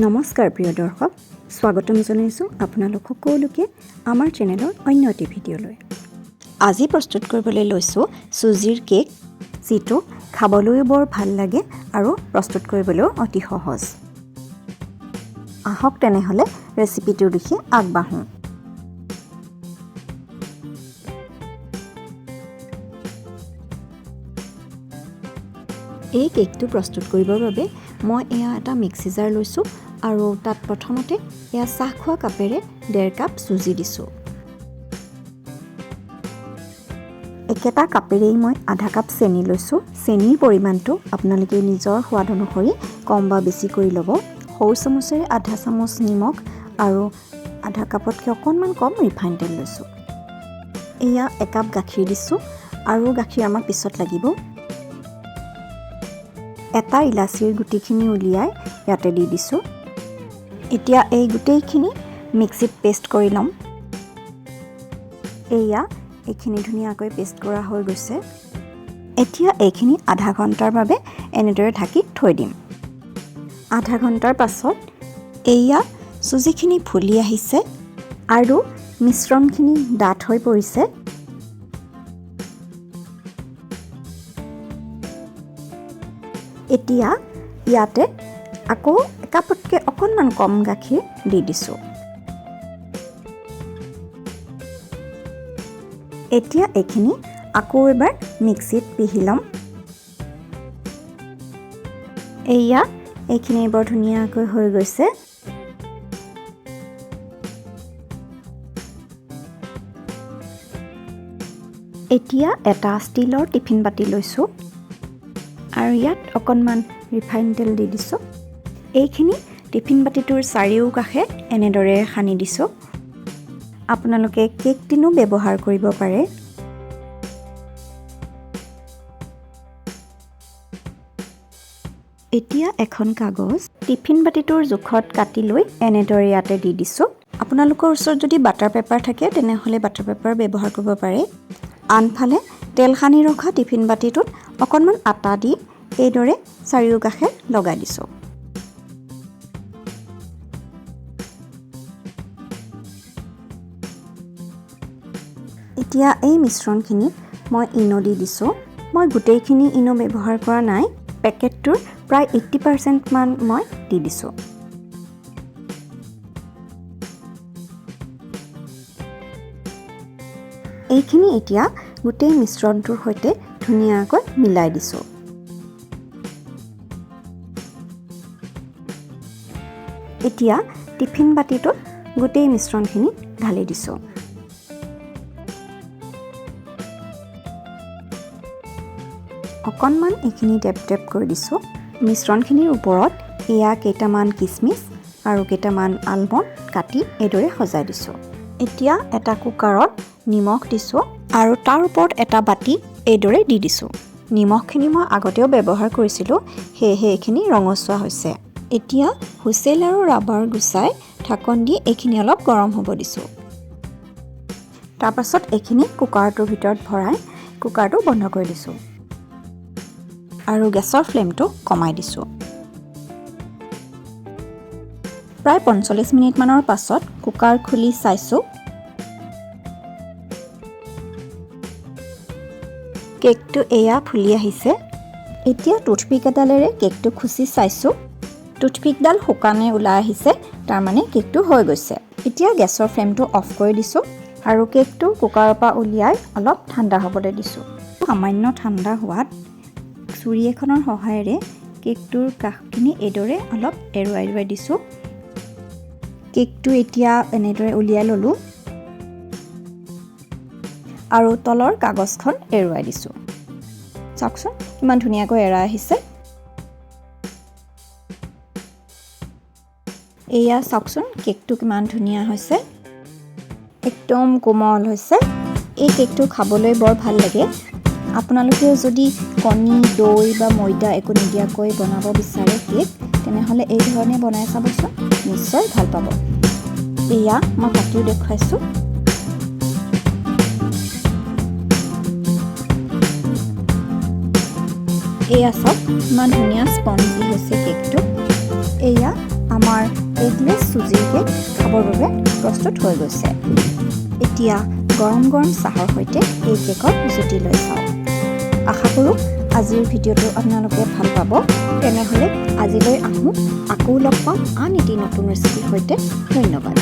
নমস্কাৰ প্ৰিয় দৰ্শক, স্বাগতম জনাইছোঁ আপোনালোক সকলোকে আমাৰ চেনেলৰ অন্য এটি ভিডিঅ'লৈ। আজি প্ৰস্তুত কৰিবলৈ লৈছোঁ চুজিৰ কেক, যিটো খাবলৈও বৰ ভাল লাগে আৰু প্ৰস্তুত কৰিবলৈও অতি সহজ। আহক তেনেহ'লে ৰেচিপিটোৰ দিশে আগবাঢ়োঁ। এই কেকটো প্ৰস্তুত কৰিবৰ বাবে মই এটা মিক্সি জাৰ লৈছোঁ আৰু তাত প্ৰথমতে চাহ খোৱা কাপেৰে 1.5 কাপ চুজি দিছোঁ। একেটা কাপেৰেই মই আধা কাপ চেনি লৈছোঁ। চেনিৰ পৰিমাণটো আপোনালোকে নিজৰ সোৱাদ অনুসৰি কম বা বেছি কৰি ল'ব। সৰু চামুচেৰে আধা চামুচ নিমখ আৰু আধা কাপতকৈ অকণমান কম ৰিফাইন তেল লৈছোঁ। 1 কাপ গাখীৰ দিছোঁ আৰু গাখীৰ আমাক পিছত লাগিব। এটা ইলাচিৰ গুটিখিনি উলিয়াই ইয়াতে দি দিছোঁ। এতিয়া এই গোটেইখিনি মিক্সিত পেষ্ট কৰি ল'ম। এইখিনি ধুনীয়াকৈ পেষ্ট কৰা হৈ গৈছে। এতিয়া এইখিনি আধা ঘণ্টাৰ বাবে এনেদৰে ঢাকি থৈ দিম। আধা ঘণ্টাৰ পাছত চুজিখিনি ফুলি আহিছে আৰু মিশ্ৰণখিনি ডাঠ হৈ পৰিছে। এতিয়া ইয়াতে আকৌ একাপতকৈ অকণমান কম গাখীৰ দি দিছোঁ। এতিয়া এইখিনি আকৌ এবাৰ মিক্সিত পিহি ল'ম। এইখিনি বৰ ধুনীয়াকৈ হৈ গৈছে। এতিয়া এটা ষ্টীলৰ টিফিন বাতি লৈছোঁ আৰু ইয়াত অকণমান ৰিফাইন তেল দি দিছোঁ। এইখিনি টিফিন বাতিটোৰ চাৰিওকাষে এনেদৰে সানি দিছোঁ। আপোনালোকে কেক টিনো ব্যৱহাৰ কৰিব পাৰে। এতিয়া এখন কাগজ টিফিন বাতিটোৰ জোখত কাটি লৈ এনেদৰে ইয়াতে দি দিছোঁ। আপোনালোকৰ ওচৰত যদি বাটাৰ পেপাৰ থাকে তেনেহ'লে বাটাৰ পেপাৰ ব্যৱহাৰ কৰিব পাৰে। আনফালে তেল সানি ৰখা টিফিন বাতিটোত অকণমান আটা দি এইদৰে চাৰিওকাষে লগাই দিছোঁ। এতিয়া এই মিশ্ৰণখিনিত মই ইনো দি দিছোঁ। মই গোটেইখিনি ইনো ব্যৱহাৰ কৰা নাই। পেকেটটোৰ প্ৰায় 80% মান মই দি দিছোঁ। এইখিনি এতিয়া গোটেই মিশ্ৰণটোৰ সৈতে ধুনীয়াকৈ মিলাই দিছোঁ। এতিয়া টিফিন বাতিটোত গোটেই মিশ্ৰণখিনি ঢালি দিছোঁ। অকণমান এইখিনি টেপ কৰি দিছোঁ। মিশ্ৰণখিনিৰ ওপৰত কেইটামান কিচমিচ আৰু কেইটামান আলমণ্ড কাটি এইদৰে সজাই দিছোঁ। এতিয়া এটা কুকাৰত নিমখ দিছোঁ আৰু তাৰ ওপৰত এটা বাতি এইদৰে দি দিছোঁ। নিমখখিনি মই আগতেও ব্যৱহাৰ কৰিছিলোঁ, সেয়েহে এইখিনি ৰঙচুৱা হৈছে। এতিয়া হুইচেল আৰু ৰাবাৰ গুচাই ঢাকন দি এইখিনি অলপ গৰম হ'ব দিছোঁ। তাৰপাছত এইখিনি কুকাৰটোৰ ভিতৰত ভৰাই কুকাৰটো বন্ধ কৰি দিছোঁ আৰু গেছৰ ফ্লেমটো কমাই দিছোঁ। প্ৰায় 45 মিনিটমানৰ পাছত কুকাৰ খুলি চাইছোঁ। কেকটো ফুলি আহিছে। এতিয়া টুথপিক এডালেৰে কেকটো খুচি চাইছোঁ। টুথপিকডাল শুকানে ওলাই আহিছে, তাৰমানে কেকটো হৈ গৈছে। এতিয়া গেছৰ ফ্লেমটো অফ কৰি দিছোঁ আৰু কেকটো কুকাৰৰ পৰা উলিয়াই অলপ ঠাণ্ডা হ'বলৈ দিছোঁ। সামান্য ঠাণ্ডা হোৱাত চুৰি এখনৰ সহায়েৰে কেকটোৰ কাষখিনি এইদৰে অলপ এৰুৱাই দিছোঁ। কেকটো এতিয়া এনেদৰে উলিয়াই ল'লোঁ আৰু তলৰ কাগজখন এৰুৱাই দিছোঁ। চাওকচোন কিমান ধুনীয়াকৈ এৰাই আহিছে। চাওকচোন কেকটো কিমান ধুনীয়া হৈছে, একদম কোমল হৈছে। এই কেকটো খাবলৈ বৰ ভাল লাগে। আপোনালোকেও যদি কণী, দৈ বা ময়দা একো নিদিয়াকৈ বনাব বিচাৰে কেক, তেনেহ'লে এই ধৰণে বনাই চাবচোন, নিশ্চয় ভাল পাব। মই কাটিও দেখুৱাইছোঁ। চাওক ইমান ধুনীয়া স্পঞ্জি হৈছে কেকটো। আমাৰ এগলেছ চুজিৰ কেক খাবৰ বাবে প্ৰস্তুত হৈ গৈছে। এতিয়া গৰম গৰম চাহৰ সৈতে এই কেকৰ জুতি লৈ চাওঁ। আশা কৰোঁ আজিৰ ভিডিঅ'টো আপোনালোকে ভাল পাব। তেনেহ'লে আজিলৈ আহোঁ, আকৌ লগ পাম আন এটি নতুন ৰেচিপিৰ সৈতে। ধন্যবাদ।